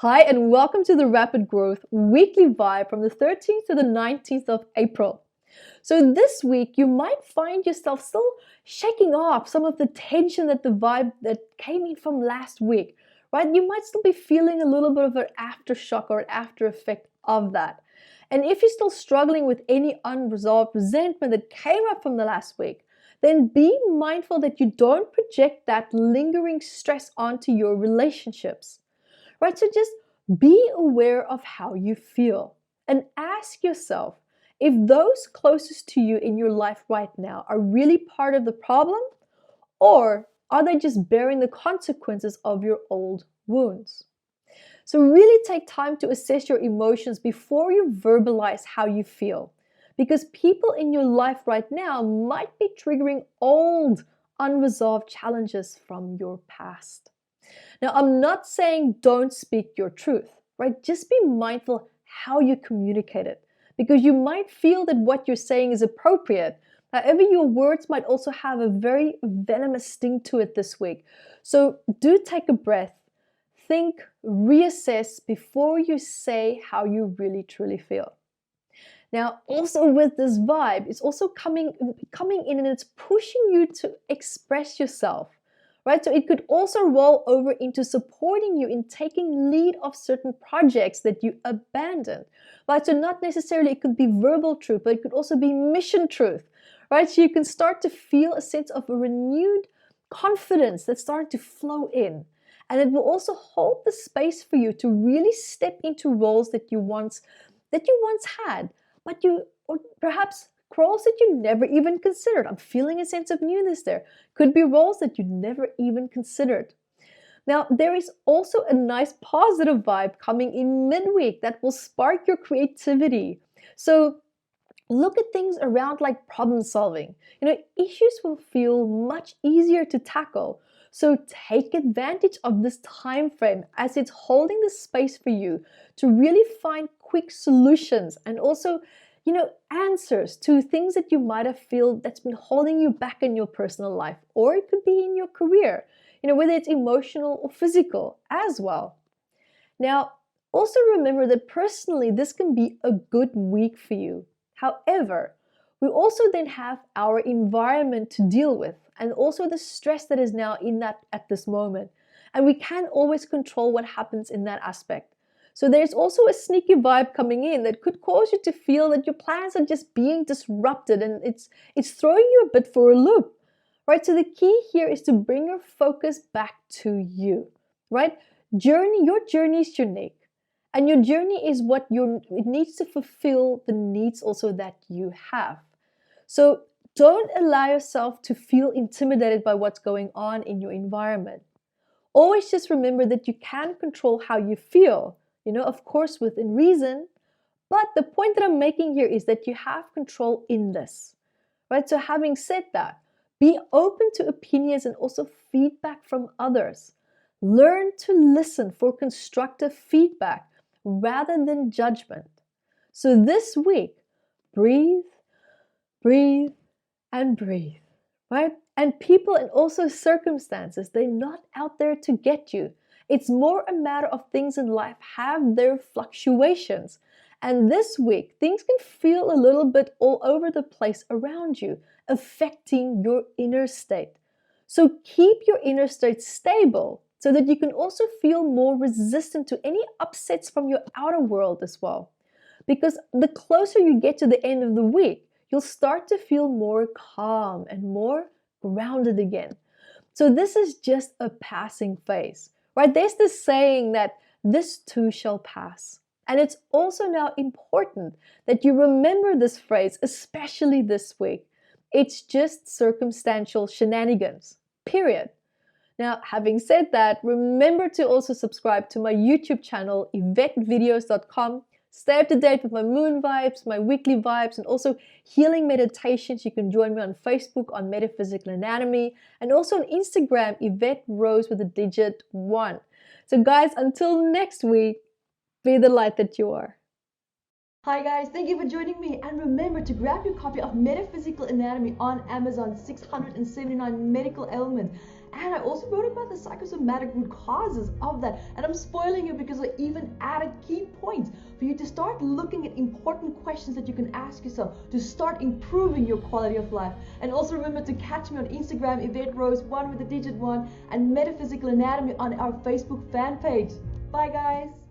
Hi, and welcome to the Rapid Growth Weekly Vibe from the 13th to the 19th of April. So this week, you might find yourself still shaking off some of the tension that the vibe that came in from last week, right? You might still be feeling a little bit of an aftershock or an after effect of that. And if you're still struggling with any unresolved resentment that came up from the last week, then be mindful that you don't project that lingering stress onto your relationships. Right? So just be aware of how you feel and ask yourself if those closest to you in your life right now are really part of the problem, or are they just bearing the consequences of your old wounds? So really take time to assess your emotions before you verbalize how you feel, because people in your life right now might be triggering old unresolved challenges from your past. Now, I'm not saying don't speak your truth, right? Just be mindful how you communicate it, because you might feel that what you're saying is appropriate. However, your words might also have a very venomous sting to it this week. So do take a breath, think, reassess before you say how you really truly feel. Now, also with this vibe, it's also coming in and it's pushing you to express yourself, right? So it could also roll over into supporting you in taking lead of certain projects that you abandoned, right? So not necessarily it could be verbal truth, but it could also be mission truth, right? So you can start to feel a sense of a renewed confidence that's starting to flow in. And it will also hold the space for you to really step into roles that you once had, but or perhaps roles that you never even considered. I'm feeling a sense of newness there. Could be roles that you never even considered. Now, there is also a nice positive vibe coming in midweek that will spark your creativity. So look at things around like problem solving. Issues will feel much easier to tackle. So take advantage of this time frame as it's holding the space for you to really find quick solutions and also, answers to things that you might have felt that's been holding you back in your personal life, or it could be in your career, whether it's emotional or physical as well. Now, also remember that personally, this can be a good week for you. However, we also then have our environment to deal with and also the stress that is now in that at this moment. And we can't always control what happens in that aspect. So there's also a sneaky vibe coming in that could cause you to feel that your plans are just being disrupted and it's throwing you a bit for a loop. Right? So the key here is to bring your focus back to you. Right? Your journey is unique. And your journey is it needs to fulfill the needs also that you have. So don't allow yourself to feel intimidated by what's going on in your environment. Always just remember that you can control how you feel, of course within reason. But the point that I'm making here is that you have control in this, right? So having said that, be open to opinions and also feedback from others. Learn to listen for constructive feedback rather than judgment. So this week, breathe, breathe, and breathe, right? And people and also circumstances, they're not out there to get you. It's more a matter of things in life have their fluctuations. And this week, things can feel a little bit all over the place around you, affecting your inner state. So keep your inner state stable so that you can also feel more resistant to any upsets from your outer world as well. Because the closer you get to the end of the week, you'll start to feel more calm and more grounded again. So this is just a passing phase, right? There's this saying that this too shall pass. And it's also now important that you remember this phrase, especially this week. It's just circumstantial shenanigans, period. Now, having said that, remember to also subscribe to my YouTube channel, evettevideos.com. Stay up to date with my moon vibes, my weekly vibes, and also healing meditations. You can join me on Facebook on Metaphysical Anatomy, and also on Instagram, Evette Rose with the digit 1. So guys, until next week, be the light that you are. Hi guys, thank you for joining me, and remember to grab your copy of Metaphysical Anatomy on Amazon, 679 medical ailments. And I also wrote about the psychosomatic root causes of that, and I'm spoiling you because I even added key points for you to start looking at important questions that you can ask yourself to start improving your quality of life. And also remember to catch me on Instagram, Evette Rose, 1 with the digit 1, and Metaphysical Anatomy on our Facebook fan page. Bye guys!